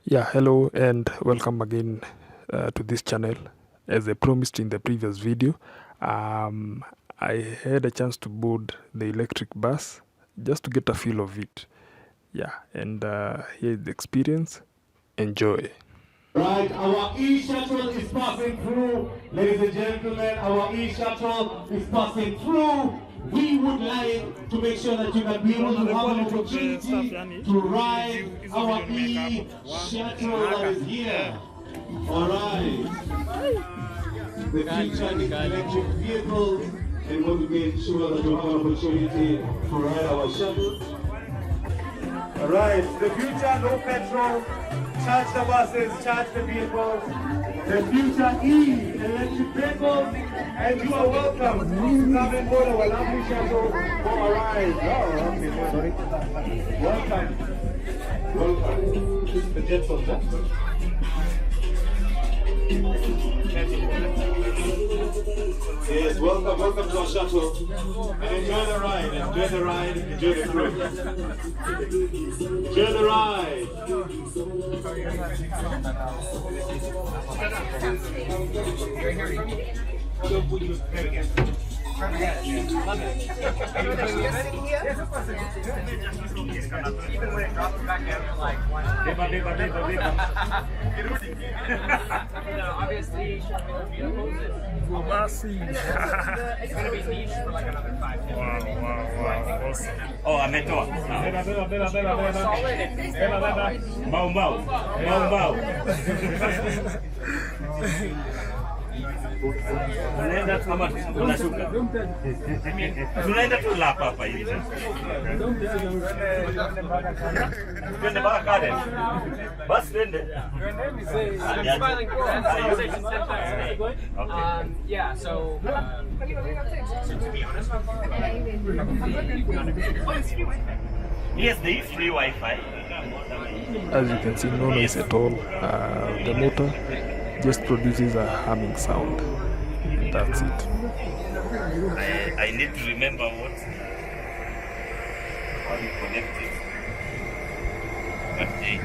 Yeah, hello and welcome again to this channel. As I promised in the previous video, um, I had a chance to board the electric bus just to get a feel of it. Yeah, and here is the experience. Enjoy. Right, our e-shuttle is passing through. Ladies and gentlemen, our e-shuttle is passing through. We would like to make sure that you can be able to have an opportunity to ride our e-shuttle that is here. Alright. The future electric vehicles, and want to make sure that you have an opportunity to ride our shuttle. Alright, the future, no petrol. Charge the buses, charge the vehicles. The future electric vehicles, and you are welcome to come and board our lovely shuttle for a ride. Oh, okay, sorry. Welcome. Welcome. The gentleman. Yes, welcome to our shuttle. And enjoy the ride, enjoy the cruise. Enjoy the ride. Even when it drops back down to like one. Obviously, it's going to be niche for like another 5-10 Wow. Awesome. Oh, ametoa. Mbao. Tunaenda kama tunashuka. Tunaenda tu lapa hapa hivi. Twende mpaka Garden. Basi twende. Yeah, so to be honest, Yes, there is free Wi-Fi. As you can see, no noise at all. The motor just produces a humming sound. That's it. I need to remember how you connect it. Okay.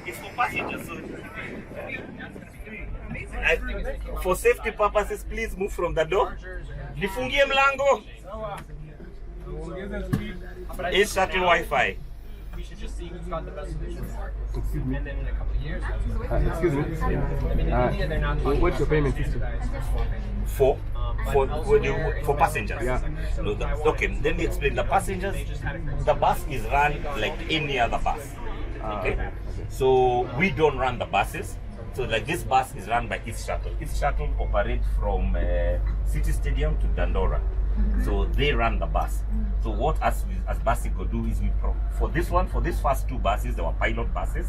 It's for passengers, so for safety purposes, please move from the door. Nifungie mlango. It's shuttle Wi-Fi. we should just see who's got the best solution for it. And then in a couple of years, Excuse me. I mean, in India, they're not talking What's your about payment system? standardized small payments. For passengers. Yeah. No, okay, let me explain. The passengers, the bus is run like any other bus. Okay? So we don't run the buses. So like this bus is run by East Shuttle. East Shuttle operates from City Stadium to Dandora. So they run the bus. So what as Basico do is for these first two buses, they were pilot buses.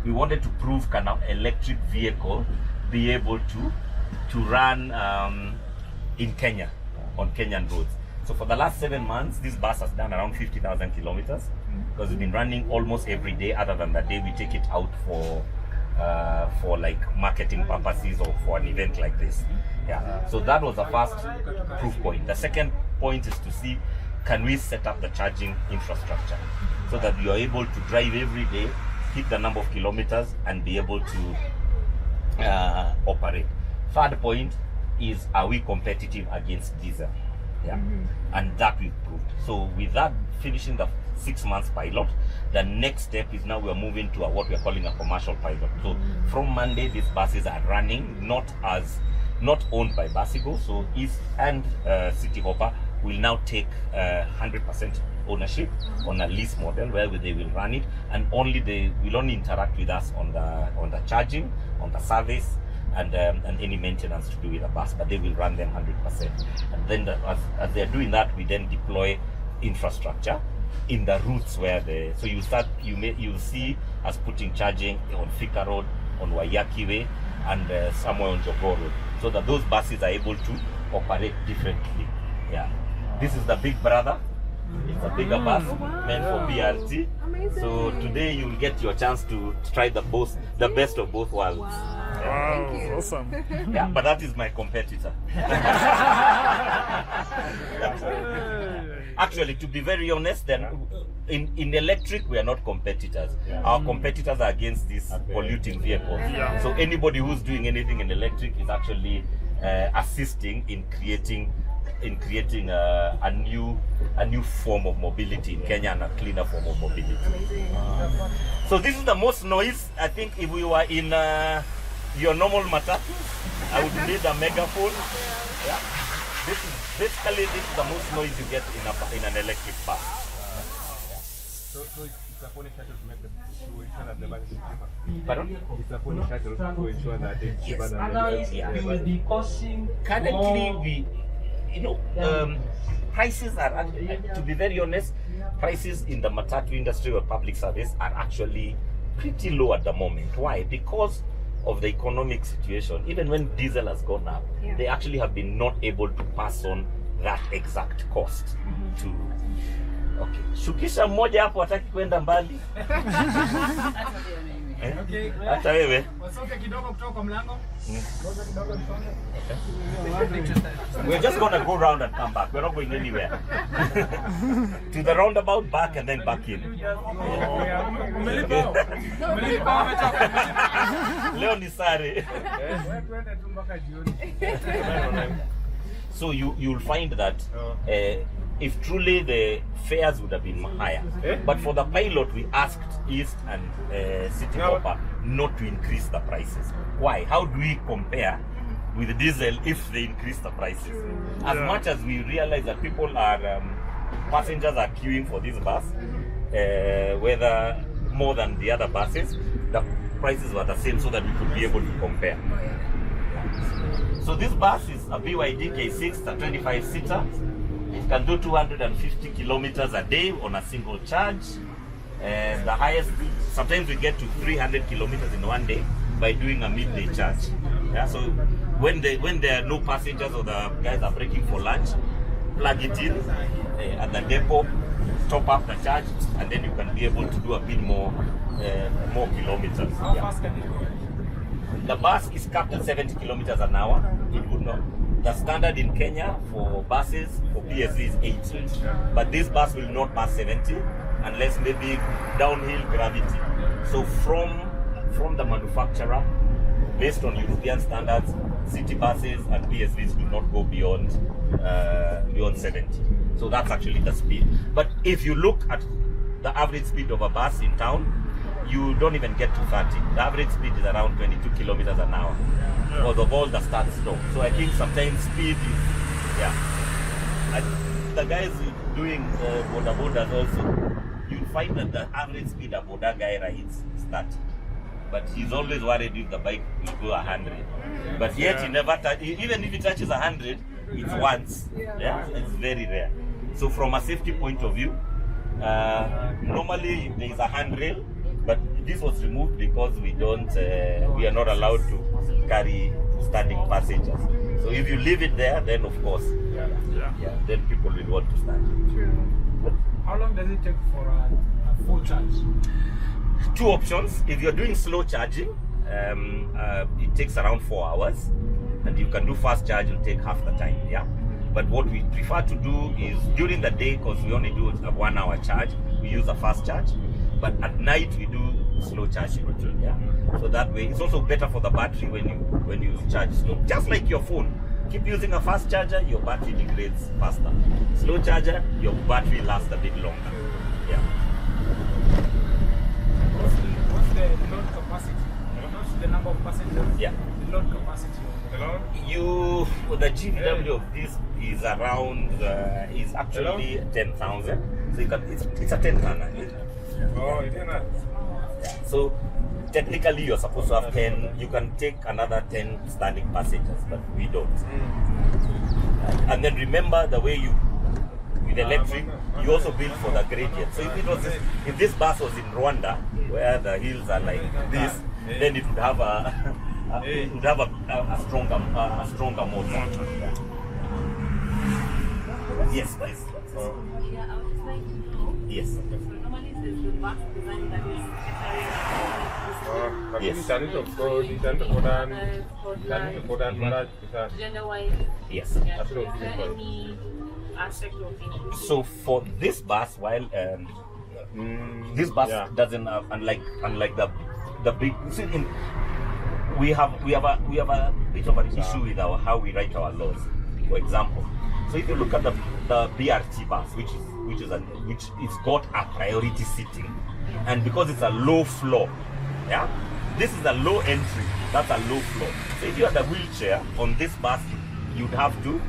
We wanted to prove can an electric vehicle be able to run in Kenya, on Kenyan roads. So for the last 7 months, this bus has done around 50,000 kilometers because we've been running almost every day, other than the day we take it out for like marketing purposes or for an event like this. Yeah. So that was the first proof point. The second point is to see, can we set up the charging infrastructure so that you are able to drive every day, hit the number of kilometers, and be able to operate. Third point is, are we competitive against diesel? Yeah. And that we've proved. So with that, finishing the 6 months pilot, the next step is now we are moving to what we are calling a commercial pilot. So from Monday, these buses are running not owned by Basigo. So East and City Hopper will now take 100% ownership on a lease model where they will run it, and they will only interact with us on the charging, on the service, and any maintenance to do with the bus, but they will run them 100%. And then as they're doing that, we then deploy infrastructure in the routes where so you'll see us putting charging on Thika Road, on Waiyaki Way, and somewhere on Jogoo Road, so that those buses are able to operate differently. Yeah. This is the big brother. It's a bigger bus meant for BRT. So today you'll get your chance to try the best of both worlds. Wow, awesome. Yeah, but that is my competitor. Actually, to be very honest, then in electric we are not competitors. Our competitors are against these polluting vehicles. So anybody who's doing anything in electric is actually assisting in creating a new form of mobility in Kenya, and a cleaner form of mobility. So this is the most noise. I think if we were in your normal matatu, I would need a megaphone. Yeah. This is the most noise you get in an electric bus. So it's a phone shuttle to make to ensure that the bus is cheaper. Pardon? It's a phone shuttle to ensure that it's cheaper than the You will be costing Currently, prices are, to be very honest, prices in the matatu industry or public service are actually pretty low at the moment. Why? Because of the economic situation. Even when diesel has gone up, they actually have been not able to pass on that exact cost to. Okay, shukisha mmoja hapo hataki kwenda mbali. Hata wewe. wasoke kidogo kutoka kwa mlango. We're just going to go round and come back. We're not going anywhere. To the roundabout, back, and then back in. Leo ni sare. So you'll find that if truly the fares would have been higher. But for the pilot, we asked East and City Hopper not to increase the prices. Why? How do we compare with diesel if they increase the prices? As much as we realize that passengers are queuing for this bus, whether more than the other buses, the prices were the same so that we could be able to compare. So this bus is a BYD K6, a 25-seater. It can do 250 kilometers a day on a single charge. The highest, sometimes we get to 300 kilometers in one day by doing a midday charge. Yeah, so when there are no passengers or the guys are breaking for lunch, plug it in at the depot, top up the charge, and then you can be able to do a bit more kilometers. How fast can you go? The bus is capped at 70 kilometers an hour. It would not. The standard in Kenya for buses, for PSV is 80. But this bus will not pass 70 unless maybe downhill gravity. So from the manufacturer, based on European standards, city buses and PSVs do not go beyond 70. So that's actually the speed. But if you look at the average speed of a bus in town, you don't even get to 30. The average speed is around 22 kilometers an hour because of all the start stop. So I think sometimes speed is, the guys doing border borders also, you'll find that the average speed a border guy rides is 30. But he's always worried if the bike will go 100. But yet he never even if he touches 100, it's once. Yeah, it's very rare. So from a safety point of view, normally there is a handrail, but this was removed because we are not allowed to carry standing passengers. So if you leave it there, then of course, then people will want to stand. True. How long does it take for a full charge? Two options. If you're doing slow charging, it takes around 4 hours, and you can do fast charge, it'll take half the time. Yeah. But what we prefer to do is during the day, because we only do a 1 hour charge, we use a fast charge. But at night we do slow charging. Yeah. So that way it's also better for the battery when you charge slow. Just like your phone. Keep using a fast charger, your battery degrades faster. Slow charger, your battery lasts a bit longer. Yeah. What's the load capacity? Not the number of passengers. Yeah. The load capacity. The GVW of this is around is actually 10,000. So it's a 10-tonner. Oh, it is not. Yeah. So technically you're supposed to have 10. You can take another 10 standing passengers, but we don't. And then remember the way with electric, you also build for the gradient. So if this bus was in Rwanda, where the hills are like this, then it would have a stronger motor. Yeah. Yes, please. Yeah, I would just like to know. Yes. So normally there's the bus design that is gender-wise. Yes. Is there any aspect of inclusion? So for this bus, while this bus doesn't have, unlike the big, see, we have a bit of an issue with how we write our laws. For example, so if you look at the BRT bus, which is got a priority seating, and because it's a low floor, yeah, this is a low entry, that's a low floor. So if you had a wheelchair on this bus, you'd have to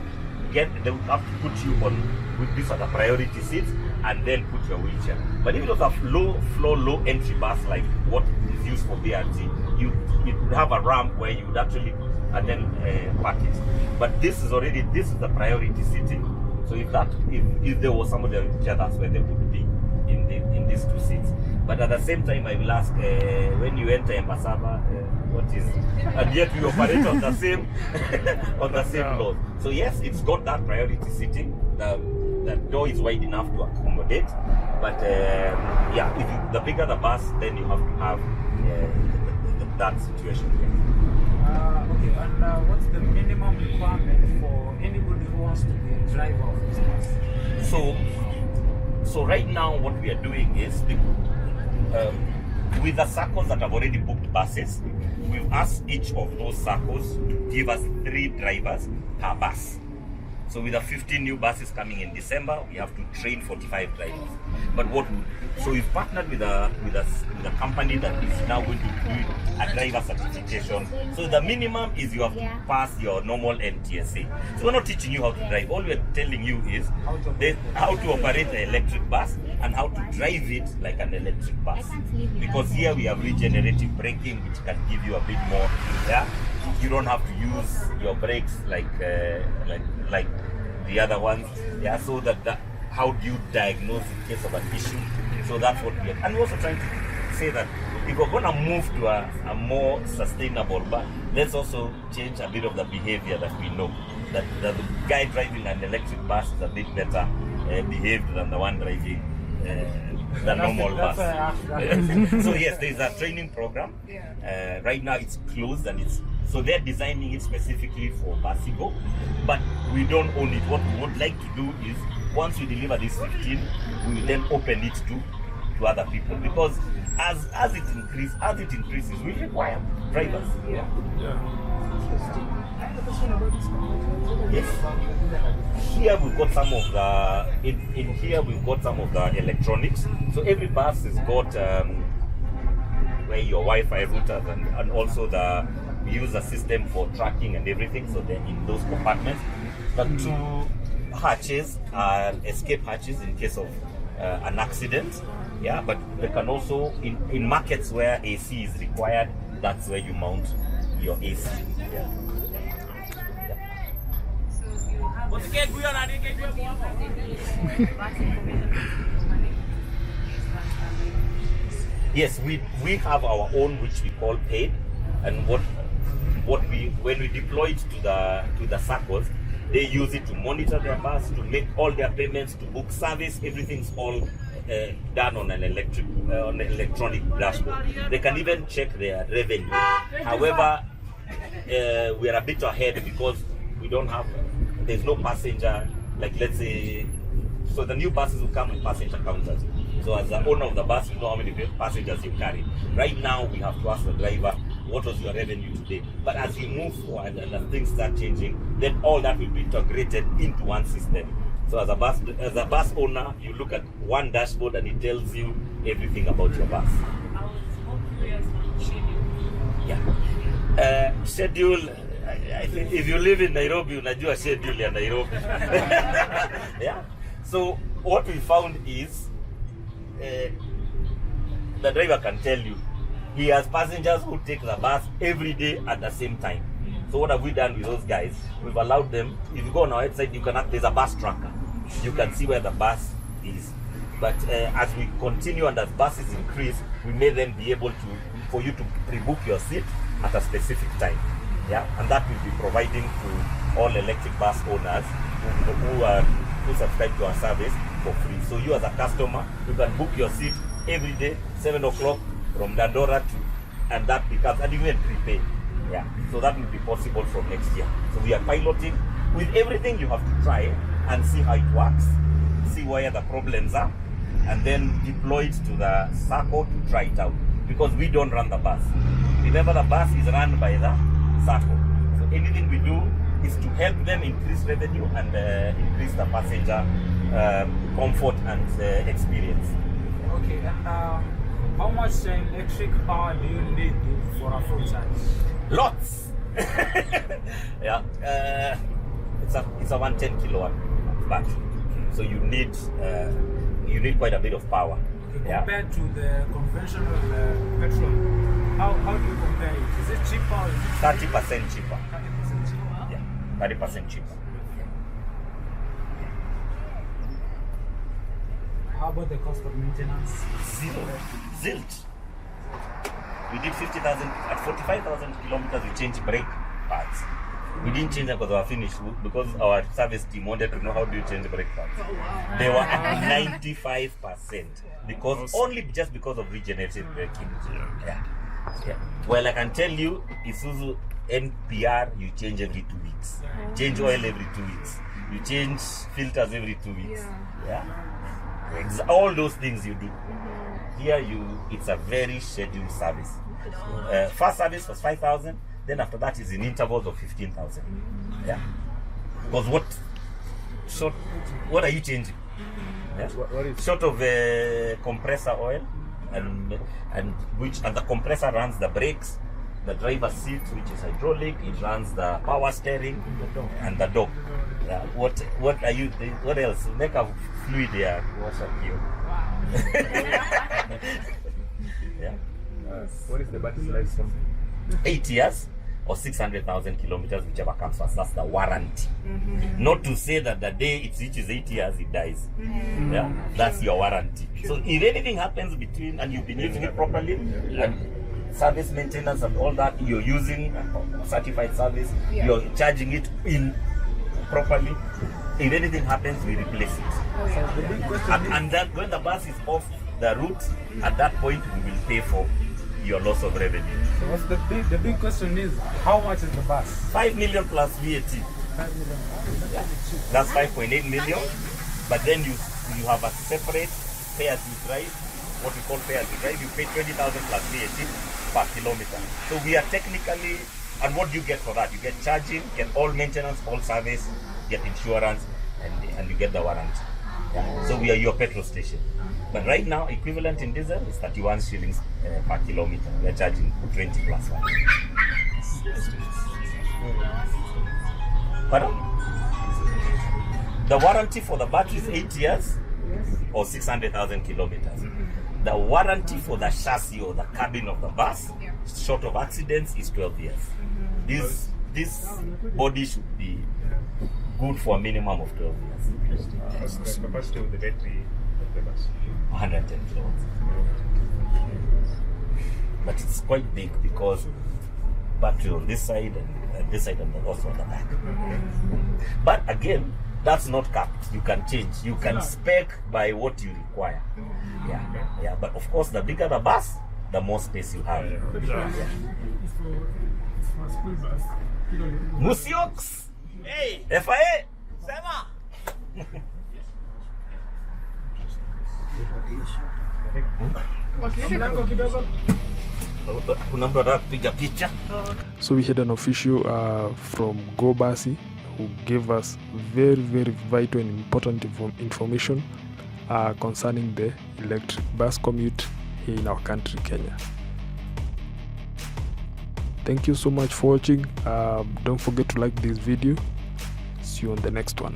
they would have to put you on with this as a priority seat and then put your wheelchair. But if it was a low floor, low entry bus like what is used for BRT, you have a ramp where you would actually and then park it. But this is the priority seating. So if there was somebody on the wheelchair, that's where they would be in these two seats. But at the same time, I will ask when you enter Embasava, what is, and yet we operate on the same laws. So yes, it's got that priority seating. The door is wide enough to accommodate. But the bigger the bus, then you have to have that situation. Okay, and what's the minimum requirement for anybody who wants to be a driver of this bus? So right now, what we are doing is with the circles that have already booked buses, we've asked each of those circles to give us 3 drivers per bus. So with the 15 new buses coming in December, we have to train 45 drivers. But so we've partnered with a company that is now going to do a driver certification. So the minimum is you have to pass your normal NTSA. So we're not teaching you how to drive. All we're telling you is how to operate an electric bus and how to drive it like an electric bus. Because here we have regenerative braking, which can give you a bit more. Yeah, you don't have to use your brakes like the other ones. Yeah, so that how do you diagnose in case of an issue? So that's what we are. And we're also trying to say that if we're going to move to a more sustainable bus, let's also change a bit of the behavior that we know. That the guy driving an electric bus is a bit better behaved than the one driving the normal bus. So yes, there is a training program. Right now it's closed and so they're designing it specifically for Basigo, but we don't own it. What we would like to do is once we deliver this 15, we will then open it to other people, because as it increases, we require drivers. Yes. Here we've got some of the in here we've got some of the electronics. So every bus has got where your Wi-Fi routers and also we use a system for tracking and everything. So they're in those compartments. The 2 hatches are escape hatches in case of an accident. Yeah, but they can also in markets where AC is required, that's where you mount your AC. Yeah. Yes, we have our own, which we call paid, and when we deploy it to the circles, they use it to monitor their bus, to make all their payments, to book service. Everything's all done on an electronic dashboard. They can even check their revenue. However, we are a bit ahead because there's no passenger, like let's say, so the new buses will come with passenger counters. So as the owner of the bus, you know how many passengers you carry. Right now, we have to ask the driver, what was your revenue today? But as we move forward and as things start changing, then all that will be integrated into one system. So as a bus owner, you look at one dashboard and it tells you everything about your bus. I was more curious on schedule. Yeah. Schedule, I think if you live in Nairobi, unajua schedule ya Nairobi. Yeah. So what we found is the driver can tell you he has passengers who take the bus every day at the same time. So what have we done with those guys? We've allowed them, if you go on our website, there's a bus tracker. You can see where the bus is. But as we continue and as buses increase, we may then be able for you to pre-book your seat at a specific time. Yeah, and that will be providing to all electric bus owners who subscribe to our service for free. So you as a customer, you can book your seat every day, 7 o'clock from Dandora and that becomes, and even prepay. Yeah, so that will be possible from next year. So we are piloting. With everything you have to try, and see how it works, see where the problems are, and then deploy it to the SACCO to try it out. Because we don't run the bus. Remember, the bus is run by the SACCO. So anything we do is to help them increase revenue and increase the passenger comfort and experience. Okay, and how much electric power do you need for a full charge? Lots. Yeah, it's a 110 kilowatt battery, so you need quite a bit of power. Yeah. Compared to the conventional petrol, how do you compare it? Is it cheaper? Or is it 30% cheaper. 30% cheaper? Yeah, 30% cheaper. How about the cost of maintenance? Zero. Zilch. We did 50,000 at 45,000 kilometers. We changed brake pads. We didn't change them because they were finished, because our service team wanted to know how do you change brake pads. They were at 95% because just because of regenerative braking. Yeah. Well, I can tell you, Isuzu NPR you change every 2 weeks. Change oil every 2 weeks. You change filters every 2 weeks. Yeah. All those things you do. Here it's a very scheduled service. First service was 5,000. Then after that is in intervals of 15,000. Yeah. Because what are you changing? Yeah? What is Short of compressor oil, and the compressor runs the brakes, the driver's seat, which is hydraulic. It runs the power steering and the door. Yeah. What are you? What else? Make a fluid here. What's up here? Yeah. what is the battery lifespan? 8 years or 600,000 kilometers, whichever comes first. That's the warranty. Not to say that the day it reaches 8 years, it dies. Yeah, that's your warranty. So if anything happens between, and you've been using it properly, and service maintenance and all that, you're using certified service, you're charging it in properly. If anything happens, we replace it. And then when the bus is off the route, at that point we will pay for your loss of revenue. So what's the big question is, how much is the bus? 5 million plus VAT. 5 million. Yeah. That's 5.8 million. But then you have a separate pay as you drive, what we call pay as you drive. You pay 20,000 plus VAT per kilometer. So we are technically, and what do you get for that? You get charging, get all maintenance, all service, get insurance, and you get the warranty. Yeah. So we are your petrol station. But right now, equivalent in diesel is 31 shillings per kilometer. We are charging 20 plus 1. Pardon? The warranty for the battery is 8 years or 600,000 kilometers. The warranty for the chassis or the cabin of the bus, short of accidents, is 12 years. This body should be good for a minimum of 12 years. What's the capacity of the battery of the bus? 110 kilowatts. But it's quite big because battery on this side and this side and also on the back. But again, that's not capped. You can change. You can spec by what you require. Yeah. But of course, the bigger the bus, the more space you have. Musiox! Hey! FIA! Sema! Kuna mtu anataka kupiga picha. So we had an official from GoBasi who gave us very, very vital and important information concerning the electric bus commute here in our country, Kenya. Thank you so much for watching. Don't forget to like this video. See you on the next one.